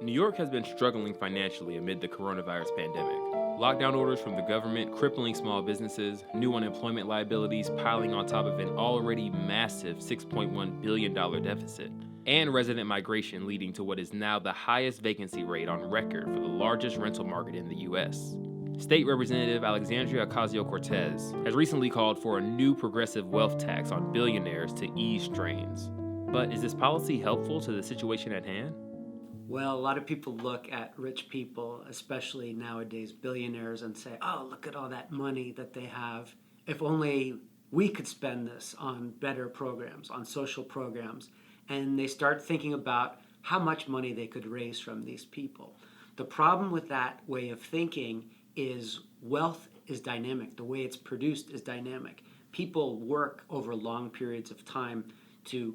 New York has been struggling financially amid the coronavirus pandemic. Lockdown orders from the government crippling small businesses, new unemployment liabilities piling on top of an already massive $6.1 billion deficit, and resident migration leading to what is now the highest vacancy rate on record for the largest rental market in the U.S. State Representative Alexandria Ocasio-Cortez has recently called for a new progressive wealth tax on billionaires to ease strains. But is this policy helpful to the situation at hand? Well, a lot of people look at rich people, especially nowadays billionaires, and say, oh, look at all that money that they have. If only we could spend this on better programs, on social programs. And they start thinking about how much money they could raise from these people. The problem with that way of thinking is wealth is dynamic. The way it's produced is dynamic. People work over long periods of time to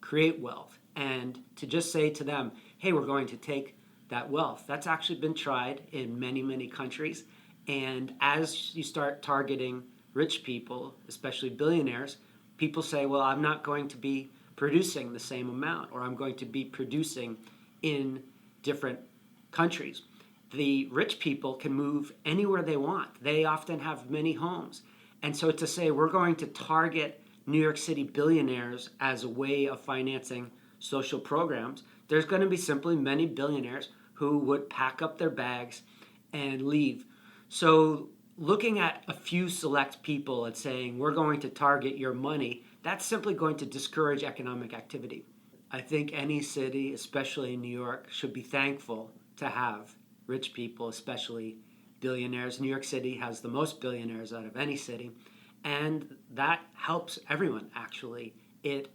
create wealth. And to just say to them, hey, we're going to take that wealth, that's actually been tried in many, many countries. And as you start targeting rich people, especially billionaires, people say, well, I'm not going to be producing the same amount, or I'm going to be producing in different countries. The rich people can move anywhere they want. They often have many homes. And so to say we're going to target New York City billionaires as a way of financing social programs, there's going to be simply many billionaires who would pack up their bags and leave. So looking at a few select people and saying we're going to target your money, that's simply going to discourage economic activity. I think any city, especially New York, should be thankful to have rich people, especially billionaires. New York City has the most billionaires out of any city, and that helps everyone, actually. It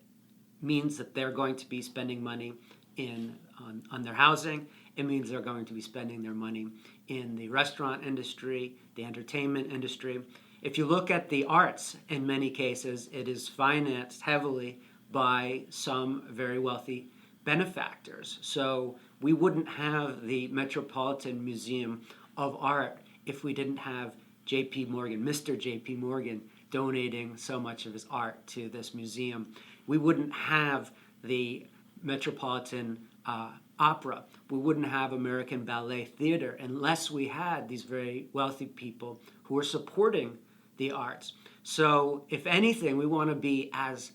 means that they're going to be spending money on their housing. It means they're going to be spending their money in the restaurant industry, the entertainment industry. If you look at the arts, in many cases, it is financed heavily by some very wealthy benefactors. So we wouldn't have the Metropolitan Museum of Art if we didn't have J.P. Morgan, Mr. J.P. Morgan, donating so much of his art to this museum. We wouldn't have the Metropolitan Opera. We wouldn't have American Ballet Theater unless we had these very wealthy people who are supporting the arts. So if anything, we want to be as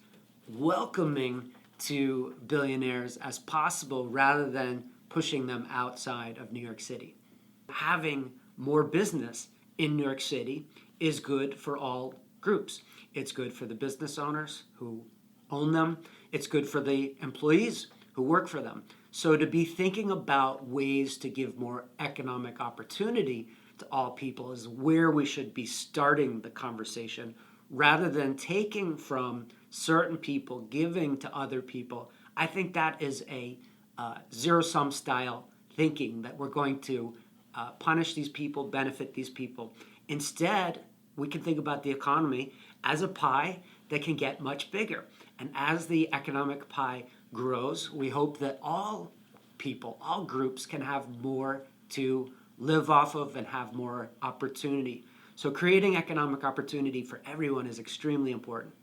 welcoming to billionaires as possible rather than pushing them outside of New York City. Having more business in New York City is good for all groups. It's good for the business owners who own them. It's good for the employees who work for them. So to be thinking about ways to give more economic opportunity to all people is where we should be starting the conversation, rather than taking from certain people, giving to other people. I think that is a zero-sum style thinking, that we're going to punish these people, benefit these people. Instead, we can think about the economy as a pie that can get much bigger. And as the economic pie grows, we hope that all people, all groups can have more to live off of and have more opportunity. So creating economic opportunity for everyone is extremely important.